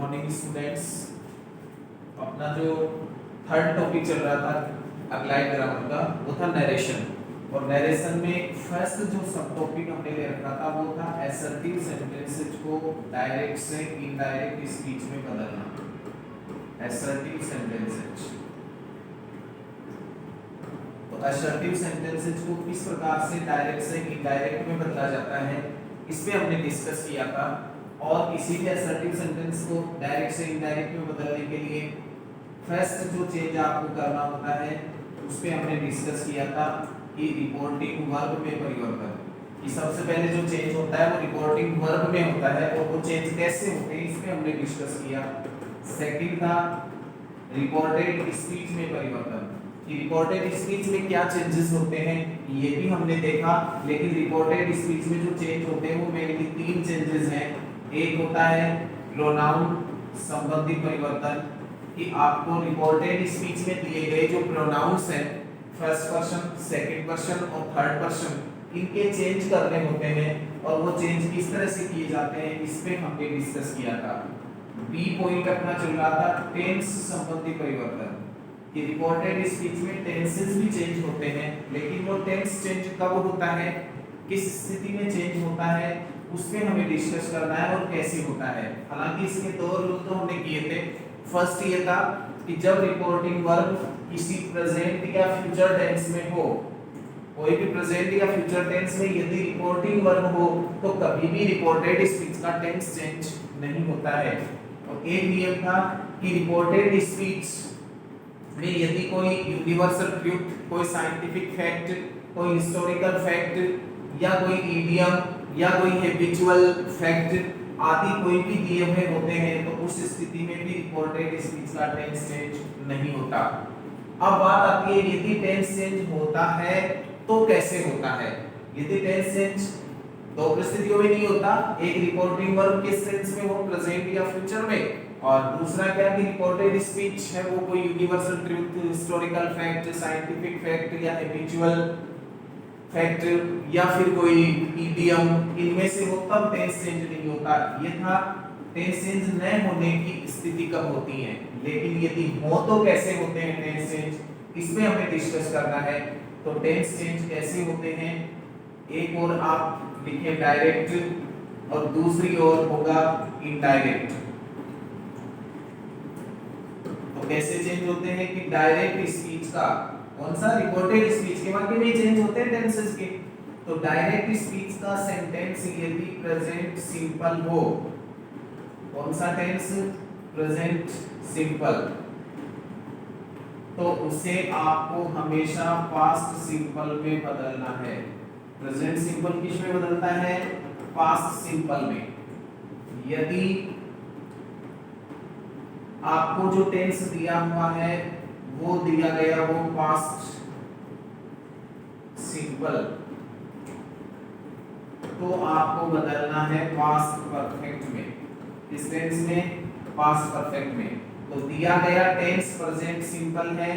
Morning students. अपना जो third topic चल रहा था अप्लाइड ग्रामर का वो था नरेशन। और नरेशन में फर्स्ट जो सब टॉपिक हमने ले रखा था वो था असर्टिव सेंटेंसेस को डायरेक्ट से इनडायरेक्ट स्पीच में बदलना। असर्टिव सेंटेंसेस, तो असर्टिव सेंटेंसेस को किस प्रकार से डायरेक्ट से इनडायरेक्ट में बदला जाता है इस पे हमने डिस्कस किया था। और इसीलिए असर्टिव सेंटेंस को डायरेक्ट से इनडायरेक्ट में बदलने के लिए फर्स्ट जो चेंज आपको करना होता है उस पे हमने डिस्कस किया था कि रिपोर्टिंग वर्ब में परिवर्तन। कि सबसे पहले जो चेंज होता है वो रिपोर्टिंग वर्ब में होता है और वो चेंज कैसे होते हैं इस पे हमने डिस्कस किया। सेकंड था रिपोर्टेड स्पीच में परिवर्तन। कि रिपोर्टेड स्पीच में क्या चेंजेस होते हैं ये भी हमने देखा। लेकिन रिपोर्टेड स्पीच में जो चेंज होते हैं वो मेनली तीन चेंजेस हैं। एक होता है प्रोनाउन संबंधी परिवर्तन, कि आपको रिपोर्टेड स्पीच में दिए गए जो प्रोनाउंस हैं फर्स्ट पर्सन, सेकंड पर्सन और थर्ड पर्सन, इनके चेंज करने होते हैं। और वो चेंज किस तरह से किए जाते हैं इस पे हमने डिस्कस किया था। बी पॉइंट अपना चल रहा था टेंस संबंधी परिवर्तन। कि रिपोर्टेड स्पीच में टेंसेस भी चेंज होते हैं, लेकिन वो टेंस चेंज कब होता है, किस स्थिति में चेंज होता है उस पे हमें डिस्कस करना है और कैसे होता है। हालांकि इसके दो रूल तो हमने किए थे। फर्स्ट ये था कि जब रिपोर्टिंग वर्ब किसी प्रेजेंट या फ्यूचर टेंस में हो, कोई भी प्रेजेंट या फ्यूचर टेंस में यदि रिपोर्टिंग वर्ब हो तो कभी भी रिपोर्टेड स्पीच का टेंस चेंज नहीं होता है। और एक नियम था कि रिपोर्टेड स्पीच में यदि कोई यूनिवर्सल ट्रुथ, कोई साइंटिफिक फैक्ट, कोई हिस्टोरिकल फैक्ट या कोई इडियम या कोई हैबिचुअल फैक्ट आदि कोई भी दिए हुए होते हैं तो उस स्थिति में भी रिपोर्टेड स्पीच का टेंस चेंज नहीं होता। अब बात आती है यदि टेंस चेंज होता है तो कैसे होता है। यदि टेंस चेंज दो परिस्थितियों में नहीं होता, एक रिपोर्टिंग वर्ब किस टेंस में हो, प्रेजेंट या फ्यूचर में, और दूसरा क्या कि रिपोर्टेड स्पीच है वो कोई universal truth, historical fact, scientific fact या हैबिचुअल फैक्ट या फिर कोई इडियम, इनमें से हो तब टेंस चेंज नहीं होता। ये था टेंस चेंज न होने की स्थिति कब होती है, लेकिन यदि हो तो कैसे होते हैं टेंस चेंज इसमें हमें डिस्कस करना है। तो टेंस चेंज कैसे होते हैं, एक और आप लिखें डायरेक्ट और दूसरी ओर होगा इनडायरेक्ट। तो कैसे चेंज होते हैं कि डायरेक्ट स्पीच का कौन सा, रिपोर्टेड स्पीच के वाक्य में चेंज होते हैं टेंसेस के। तो डायरेक्ट स्पीच का सेंटेंस यदि प्रेजेंट सिंपल हो, कौन सा टेंस, प्रेजेंट सिंपल, तो उसे आपको हमेशा पास्ट सिंपल में बदलना है। प्रेजेंट सिंपल किस में बदलता है, पास्ट सिंपल में। यदि आपको जो टेंस दिया हुआ है वो दिया गया हो पास्ट सिंपल, तो आपको बदलना है पास्ट परफेक्ट में। इस टेंस में पास्ट परफेक्ट में, तो दिया गया टेंस प्रेजेंट सिंपल है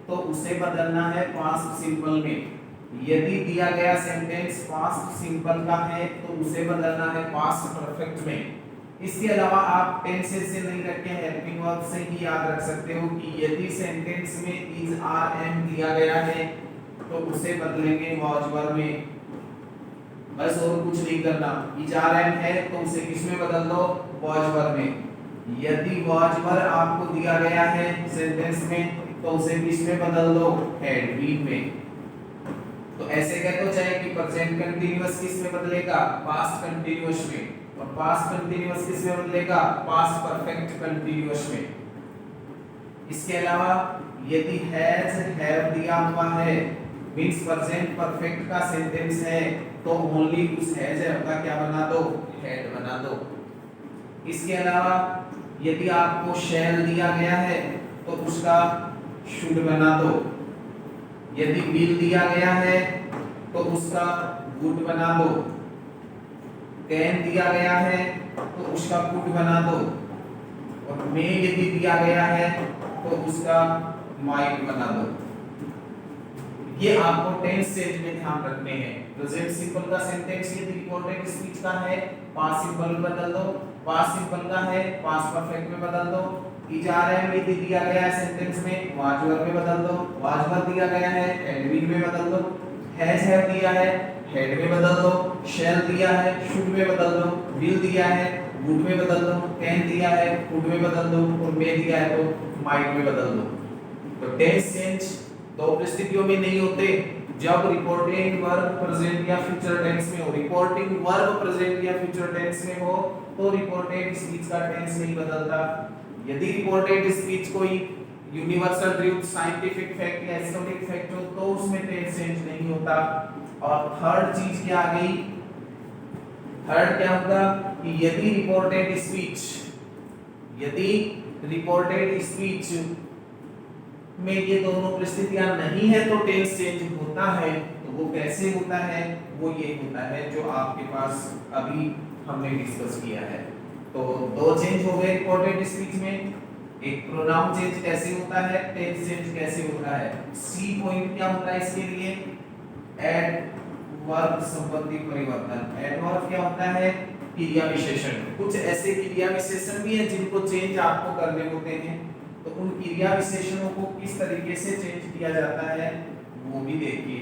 तो उसे बदलना है पास्ट सिंपल में। यदि दिया गया सेंटेंस पास्ट सिंपल का है तो उसे बदलना है पास्ट परफेक्ट में। इसके अलावा आप टेंसेस से नहीं रख के हेल्पिंग वर्ब से ही याद रख सकते हो कि यदि सेंटेंस में इज आर एम दिया गया है तो उसे बदलेंगे वॉज वर्ब में, बस और कुछ नहीं करना। इज आर एम है तो उसे किस में बदल दो, वॉज वर्ब में। यदि वॉज वर्ब आपको दिया गया है सेंटेंस में तो उसे किस में बदल दो, हैड बीन में। तो ऐसे कहते हो चाहे कि प्रेजेंट कंटीन्यूअस किस में बदलेगा, पास्ट कंटीन्यूअस में, और पास्ट कंटीन्यूअस किस में बदलेगा, पास्ट परफेक्ट कंटीन्यूअस में। इसके अलावा यदि हैज, हैव दिया हुआ है मींस प्रेजेंट परफेक्ट का सेंटेंस है तो ओनली उस हैज हैव का क्या बना दो, हैड बना दो। इसके अलावा यदि आपको शैल दिया गया है तो उसका शुड बना दो। यदि विल दिया गया है तो उसका वुड बना दो। कैन दिया गया है तो उसका कुड बना दो। और मे यदि दिया गया है तो उसका माइट बना दो। ये आपको टेंस चेंज में ध्यान रखने हैं। प्रेजेंट सिंपल का सेंटेंस यदि रिपोर्टेड स्पीच का है पास्ट सिंपल बदल दो, पास्ट सिंपल का है पास्ट परफेक्ट में बदल दो। इज आर एम यदि दिया गया है सेंटेंस में वाज वर में बदल दो। वाज वर दिया गया है हैड बीन में बदल दो। हैज हैव दिया है हेड में बदल दो। शैल दिया है शुड में बदल दो। विल दिया है वुड में बदल दो। कैन दिया है कुड में बदल दो और मे दिया है तो माइट में बदल दो। तो टेंस चेंज दो परिस्थितियों में नहीं होते, जब रिपोर्टिंग वर्ब प्रेजेंट या फ्यूचर टेंस में हो। रिपोर्टिंग वर्ब प्रेजेंट या फ्यूचर टेंस में हो तो रिपोर्टेड स्पीच का टेंस नहीं बदलता। यदि रिपोर्टेड स्पीच कोई यूनिवर्सल ट्रूथ साइंटिफिक फैक्ट या एस्टोटिक फैक्ट हो तो उसमें टेंस चेंज नहीं होता। और थर्ड चीज क्या आ गई, थर्ड क्या होगा कि यदि रिपोर्टेड स्पीच में ये दोनों परिस्थितियां नहीं है तो टेंस चेंज होता है। तो वो कैसे होता है, वो ये होता है जो आपके पास अभी हमने डिस्कस किया है। तो दो चेंज हो गए रिपोर्टेड स्पीच में, एक प्रोनाउन चेंज कैसे होता है, टेंस चेंज कैसे होता है। सी पॉइंट क्या होता है इसके लिए, एडवर्ब संबंधी परिवर्तन। एडवर्ब क्या होता है, क्रिया विशेषण। कुछ ऐसे क्रिया विशेषण भी हैं जिनको चेंज आपको करने होते हैं, तो उन क्रिया विशेषणों को किस तरीके से चेंज किया जाता है वो भी देखिए।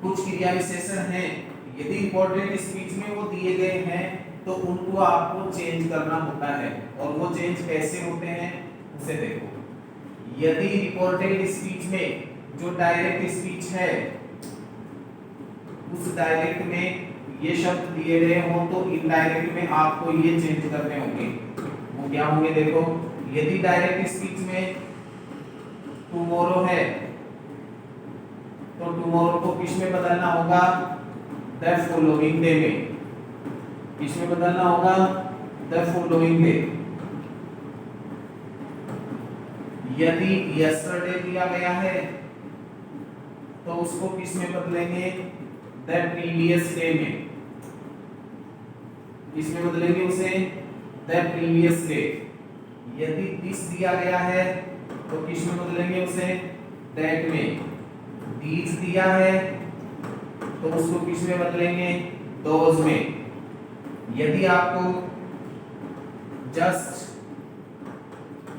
कुछ क्रिया विशेषण हैं यदि इंपॉर्टेंट स्पीच में वो दिए गए हैं तो उनको आपको चेंज करना होता है, और वो चेंज कैसे होते हैं उसे देखो। यदि रिपोर्टेड स्पीच में जो डायरेक्ट स्पीच है उस डायरेक्ट में ये शब्द दिए गए हो तो इनडायरेक्ट में आपको ये चेंज करने होंगे। वो क्या होंगे देखो, यदि डायरेक्ट स्पीच में टुमारो है तो टुमारो को किस में बदलना होगा, द फॉलोइंग डे में। किस में बदलना होगा, द फॉलोइंग डे। यदि यस्टरडे दिया गया है तो उसको किस में बदलेंगे, द प्रीवियस डे में। किस में बदलेंगे उसे, द प्रीवियस डे। यदि दिस दिया गया है तो किस में बदलेंगे उसे, दैट में। दीज दिया है तो उसको किस में बदलेंगे, दोज में। यदि आपको जस्ट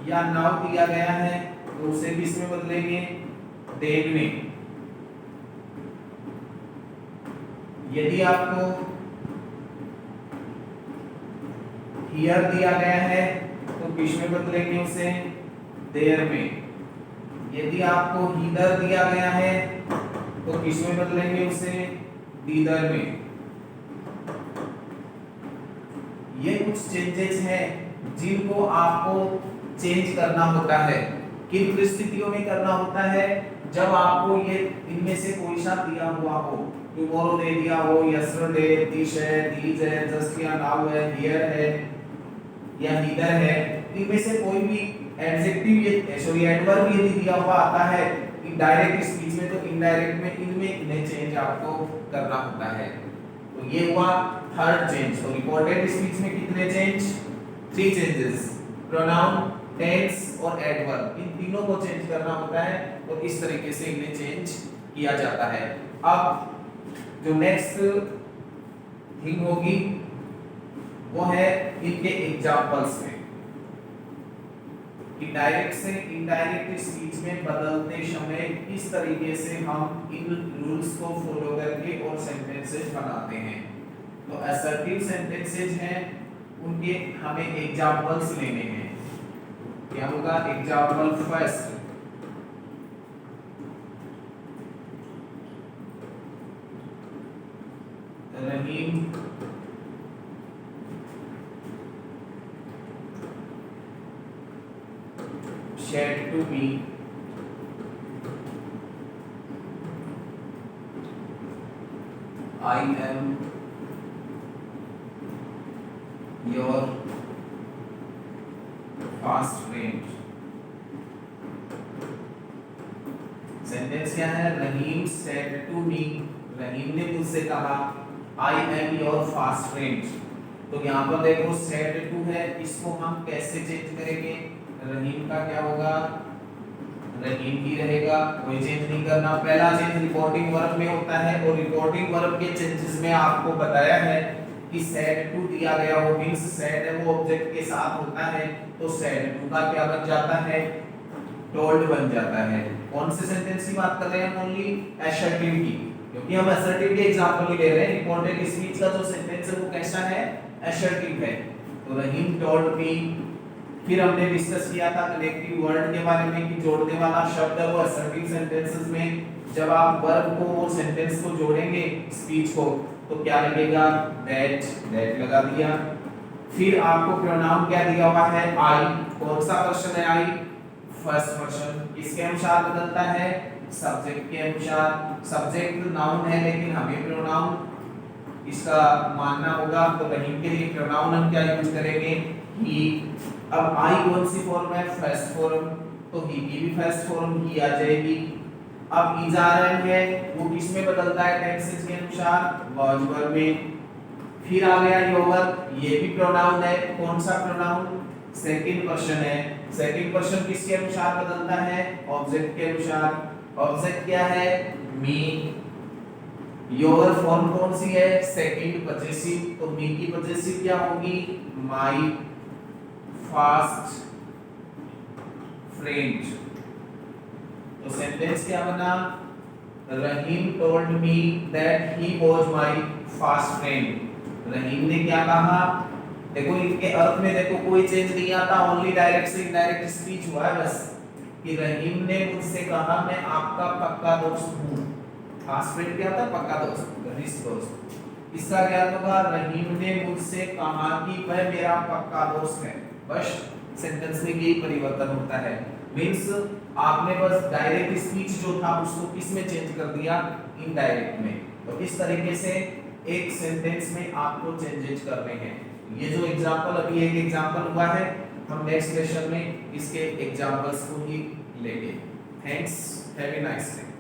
या नाउ दिया गया है तो उसे किस में बदलेंगे, देन में। यदि आपको हियर दिया गया है तो किस में बदलेंगे उसे, देयर में। यदि आपको हीदर दिया गया है तो किस में बदलेंगे उसे, दीदर में। ये कुछ चेंजेस हैं जिनको आपको चेंज करना होता है। किन परिस्थितियों में करना होता है, जब आपको ये इनमें से कोई सा दिया हुआ हो, टुमारो दे दिया हो, यस्टरडे, दिस है, दीज है, जस्ट या नाउ है, हियर है या हीदर है, इनमें से कोई भी एडजेक्टिव ये सॉरी एडवर्ब यदि दिया हुआ आता है डायरेक्ट स्पीच में तो इनडायरेक्ट में इनमें चेंज आपको करना होता है। तो ये हुआ थर्ड चेंज। तो रिपोर्टेड स्पीच में कितने चेंज, 3 चेंजेस, प्रोनाउन, टेंस और एडवर्ब, इन तीनों को चेंज करना होता है और इस तरीके से इन्हें चेंज किया जाता है। अब जो नेक्स्ट थिंग होगी वो है इनके एग्जांपल्स में कि डायरेक्ट से इनडायरेक्ट स्पीच में बदलते समय किस तरीके से हम इन रूल्स को फॉलो करके और सेंटेंसेस बनाते हैं। तो असर्टिव सेंटेंसेस हैं उनके हमें एग्जांपल्स लेने हैं। क्या होगा, example first, Rahim said to me I am your fast friend। Sentence क्या है, रहीम said to me, रहीम ने मुझसे कहा I am your fast friend। तो यहाँ पर देखो said to है, इसको हम कैसे चेंज करेंगे, रहीम का क्या होगा, रहीम ही रहेगा, कोई चेंज नहीं करना। पहला चेंज रिपोर्टिंग वर्ब में होता है और रिपोर्टिंग वर्ब के चेंजेस में आपको बताया है कि सैड टू दिया गया हो, मींस सैड है वो ऑब्जेक्ट के साथ होता है, तो सैड टू का क्या बन जाता है, टोल्ड बन जाता है। कौन से सेंटेंस की बात कर रहे हैं हम, ओनली असर्टिव की, क्योंकि हम असर्टिव के एग्जांपल ही ले रहे हैं। रिपोर्टेड स्पीच का जो सेंटेंस है वो कैसा है, असर्टिव है। तो रहीम टोल्ड मी, फिर हमने डिस्कस किया था कनेक्टिव वर्ड के बारे में कि जोड़ने वाला शब्द है वो असर्टिव सेंटेंसेस में जब आप वर्ब को वो सेंटेंस को जोड़ेंगे स्पीच को तो क्या लगेगा, दैट लगा दिया। फिर आपको प्रोनाउन क्या दिया हुआ है, आई। कौन सा पर्सन है आई, फर्स्ट पर्सन। किसके अनुसार बदलता है, सब्जेक्ट के अनुसार। सब्जेक्ट नाउन है लेकिन हमें प्रोनाउन इसका मानना होगा, तो रहीम के लिए प्रोनाउन हम क्या यूज करेंगे, ही। अब आई कौन सी फॉर्म है, फर्स्ट फॉर्म, तो ही की भी फर्स्ट फॉर्म ही आ जाएगी। अब इज आर एम है वो किस में बदलता है, टेंसेस के अनुसार, वाज वर्ब में। फिर आ गया योर, ये भी प्रोनाउन है। कौन सा प्रोनाउन, सेकंड पर्सन है। सेकंड पर्सन किसके अनुसार बदलता है, ऑब्जेक्ट के अनुसार। ऑब्जेक्ट क्या है, मी। योर फॉर्म कौन सी है, सेकंड पजेसिव, तो मी की पजेसिव क्या होगी, माय फास्ट फ्रेंड। तो सेंटेंस क्या बना, Rahim told me that he was my fast friend. Rahim ने क्या कहा, देखो इनके अर्थ में देखो कोई चेंज नहीं आता, ओनली डायरेक्ट से इनडायरेक्ट स्पीच हुआ है बस, कि रहीम ने मुझसे कहा मैं आपका पक्का दोस्त हूं। फास्ट फ्रेंड क्या होता है, पक्का दोस्त, घनिष्ठ दोस्त। इसका क्या होगा, रहीम ने मुझसे कहा कि वह मेरा पक्का दोस्त है। बस सेंटेंस में यही परिवर्तन होता है, मींस आपने बस डायरेक्ट स्पीच जो था उसको किस में चेंज कर दिया, इनडायरेक्ट में। तो इस तरीके से एक सेंटेंस में आपको चेंजेस करने हैं। ये जो एग्जांपल अभी एक एग्जांपल हुआ है, हम नेक्स्ट लेक्चर में इसके एग्जांपल्स को ही लेंगे। Thanks, have a nice day.